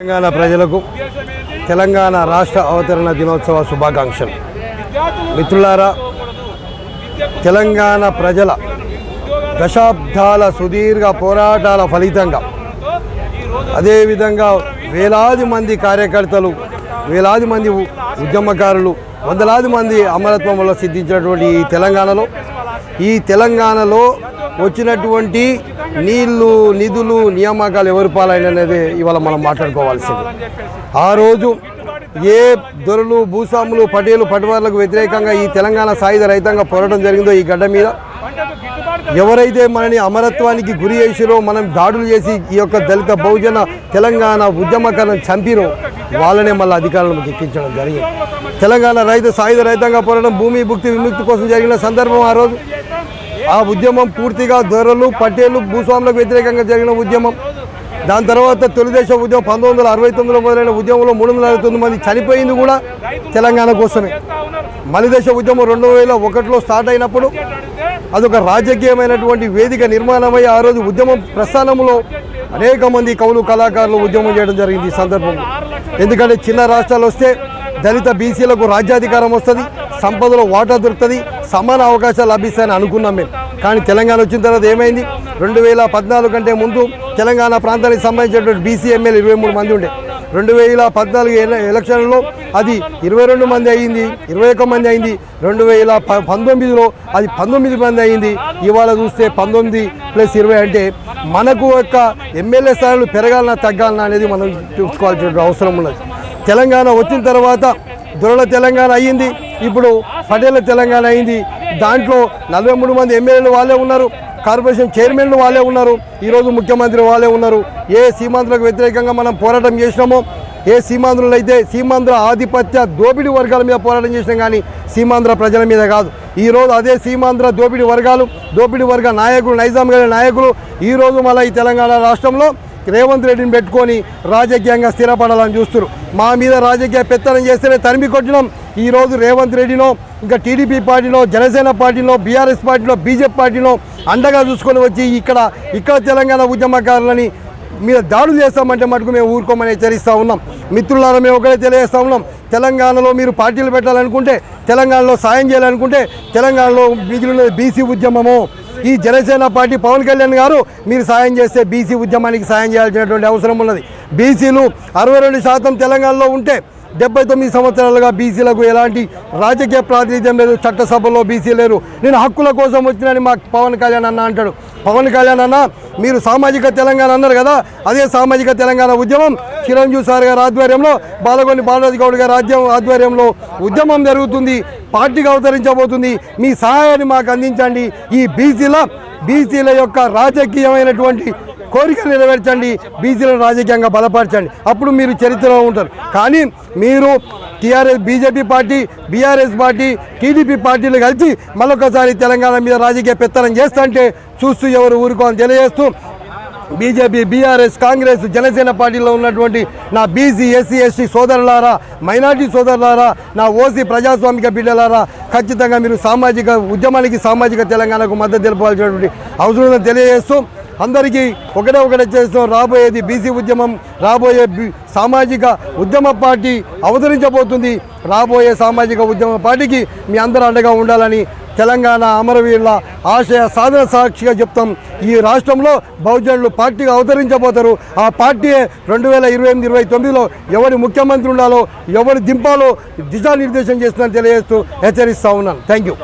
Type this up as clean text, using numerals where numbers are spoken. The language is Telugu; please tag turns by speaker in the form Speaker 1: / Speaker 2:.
Speaker 1: తెలంగాణ ప్రజలకు తెలంగాణ రాష్ట్ర అవతరణ దినోత్సవ శుభాకాంక్షలు. మిత్రులారా, తెలంగాణ ప్రజల దశాబ్దాల సుదీర్ఘ పోరాటాల ఫలితంగా అదేవిధంగా వేలాది మంది కార్యకర్తలు, వేలాది మంది ఉద్యమకారులు, వందలాది మంది అమరత్వంలో సిద్ధించినటువంటి ఈ తెలంగాణలో వచ్చినటువంటి నీళ్లు, నిధులు, నియామకాలు ఎవరు పాలైనది ఇవాళ మనం మాట్లాడుకోవాల్సింది. ఆ రోజు ఏ దొరలు, భూస్వాములు, పటేలు, పటవార్లకు వ్యతిరేకంగా ఈ తెలంగాణ సాయుధ రైతాంగ పోరాటం జరిగిందో ఈ గడ్డ మీద ఎవరైతే మనని అమరత్వానికి గురి చేసిరో, మనం దాడులు చేసి ఈ యొక్క దళిత బహుజన తెలంగాణ ఉద్యమకాలను చంపిరో వాళ్ళనే మళ్ళీ అధికారంలోకి ఎక్కించడం జరిగింది. తెలంగాణ సాయుధ రైతాంగ పోరాటం భూమి భుక్తి విముక్తి కోసం జరిగిన సందర్భం ఆ రోజు. ఆ ఉద్యమం పూర్తిగా దొరలు, పటేలు, భూస్వాములకు వ్యతిరేకంగా జరిగిన ఉద్యమం. దాని తర్వాత తొలిదేశ ఉద్యమం 1969లో మొదలైన ఉద్యమంలో 369 మంది చనిపోయింది కూడా తెలంగాణ కోసమే. మలిదేశ ఉద్యమం 2001లో స్టార్ట్ అయినప్పుడు అదొక రాజకీయమైనటువంటి వేదిక నిర్మాణమై ఆ రోజు ఉద్యమం ప్రస్థానంలో అనేక మంది కవులు, కళాకారులు ఉద్యమం చేయడం జరిగింది ఈ సందర్భంలో. ఎందుకంటే చిన్న రాష్ట్రాలు వస్తే దళిత బీసీలకు రాజ్యాధికారం వస్తుంది, సంపదలో వాటా దొరుకుతుంది, సమాన అవకాశాలు లభిస్తాయని అనుకున్నాం మేము. కానీ తెలంగాణ వచ్చిన తర్వాత ఏమైంది? 2014 కంటే ముందు తెలంగాణ ప్రాంతానికి సంబంధించినటువంటి బీసీ ఎమ్మెల్యే 23 మంది ఉండే. 2014 ఎలక్షన్లో అది 22 మంది అయింది, 21 మంది అయింది. 2019లో అది 19 మంది అయింది. ఇవాళ చూస్తే 19+20 అంటే మనకు యొక్క ఎమ్మెల్యే స్థానాలు పెరగాలన్నా తగ్గాలన్నా అనేది మనం చూసుకోవాల్సిన అవసరం ఉన్నది. తెలంగాణ వచ్చిన తర్వాత దొరల తెలంగాణ అయ్యింది, ఇప్పుడు పటేళ్ల తెలంగాణ అయింది. దాంట్లో 43 మంది ఎమ్మెల్యేలు వాళ్ళే ఉన్నారు, కార్పొరేషన్ చైర్మన్లు వాళ్ళే ఉన్నారు, ఈరోజు ముఖ్యమంత్రి వాళ్ళే ఉన్నారు. ఏ సీమాంధ్రులకు వ్యతిరేకంగా మనం పోరాటం చేసినామో, ఏ సీమాంధ్రులు అయితే సీమాంధ్ర ఆధిపత్య దోపిడీ వర్గాల మీద పోరాటం చేసినాం కానీ సీమాంధ్ర ప్రజల మీద కాదు. ఈరోజు అదే సీమాంధ్ర దోపిడీ వర్గ నాయకులు, నైజాం గారి నాయకులు ఈరోజు మళ్ళీ ఈ తెలంగాణ రాష్ట్రంలో రేవంత్ రెడ్డిని పెట్టుకొని రాజకీయంగా స్థిరపడాలని చూస్తున్నారు. మా మీద రాజకీయ పెత్తనం చేస్తేనే తరిమి కొట్టినాం. ఈరోజు రేవంత్ రెడ్డినో, ఇంకా టీడీపీ పార్టీలో, జనసేన పార్టీలో, బీఆర్ఎస్ పార్టీలో, బీజేపీ పార్టీలో అండగా చూసుకొని వచ్చి ఇక్కడ తెలంగాణ ఉద్యమకారులని మీద దాడులు చేస్తామంటే మటుకు మేము ఊరుకోమని హెచ్చరిస్తూ ఉన్నాం. మిత్రులారా, మేము ఒకటే తెలియజేస్తూ ఉన్నాం, తెలంగాణలో మీరు పార్టీలు పెట్టాలనుకుంటే, తెలంగాణలో సాయం చేయాలనుకుంటే తెలంగాణలో మిగిలిన బీసీ ఉద్యమము. ఈ జనసేన పార్టీ పవన్ కళ్యాణ్ గారు మీరు సాయం చేస్తే బీసీ ఉద్యమానికి సాయం చేయాల్సినటువంటి అవసరం ఉన్నది. బీసీలు 62% తెలంగాణలో ఉంటే 79 సంవత్సరాలుగా బీసీలకు ఎలాంటి రాజకీయ ప్రాతినిధ్యం లేదు, చట్టసభలో బీసీ లేరు. నేను హక్కుల కోసం వచ్చినని మా పవన్ కళ్యాణ్ అన్న అంటాడు. పవన్ కళ్యాణ్ అన్న, మీరు సామాజిక తెలంగాణ అన్నారు కదా, అదే సామాజిక తెలంగాణ ఉద్యమం చిరంజీవి సార్ గారి ఆధ్వర్యంలో, బాలగొండి బాలరాజు గౌడ్ గారి ఆధ్వర్యంలో ఉద్యమం జరుగుతుంది, పార్టీగా అవతరించబోతుంది. మీ సహాయాన్ని మాకు అందించండి. ఈ బీసీల యొక్క రాజకీయమైనటువంటి కోరిక నెరవేర్చండి, బీసీలను రాజకీయంగా బలపరచండి, అప్పుడు మీరు చరిత్రలో ఉంటారు. కానీ మీరు BJP party, BRS party, TDP పార్టీలు కలిసి మరొకసారి తెలంగాణ మీద రాజకీయ పెత్తనం చేస్తుంటే చూస్తూ ఎవరు ఊరుకోని తెలియజేస్తూ, బీజేపీ, బీఆర్ఎస్, కాంగ్రెస్, జనసేన పార్టీలో ఉన్నటువంటి నా బీసీ, ఎస్సీ, ఎస్టీ సోదరులారా, మైనార్టీ సోదరులారా, నా ఓసీ ప్రజాస్వామిక బిడ్డలారా, ఖచ్చితంగా మీరు సామాజిక ఉద్యమానికి, సామాజిక తెలంగాణకు మద్దతు తెలపాల్సినటువంటి అవసరం తెలియజేస్తూ అందరికీ ఒకటే చేస్తాం. రాబోయేది బీసీ ఉద్యమం, రాబోయే సామాజిక ఉద్యమ పార్టీ అవతరించబోతుంది. రాబోయే సామాజిక ఉద్యమ పార్టీకి మీ అందరూ అండగా ఉండాలని తెలంగాణ అమరవీరుల ఆశయ సాధన సాక్షిగా చెప్తాం. ఈ రాష్ట్రంలో బహుజనులు పార్టీగా అవతరించబోతారు. ఆ పార్టీ 2028-29లో ఎవరి ముఖ్యమంత్రి ఉండాలో, ఎవరు దింపాలో దిశానిర్దేశం చేస్తుందని తెలియజేస్తూ హెచ్చరిస్తూ ఉన్నాను. Thank you.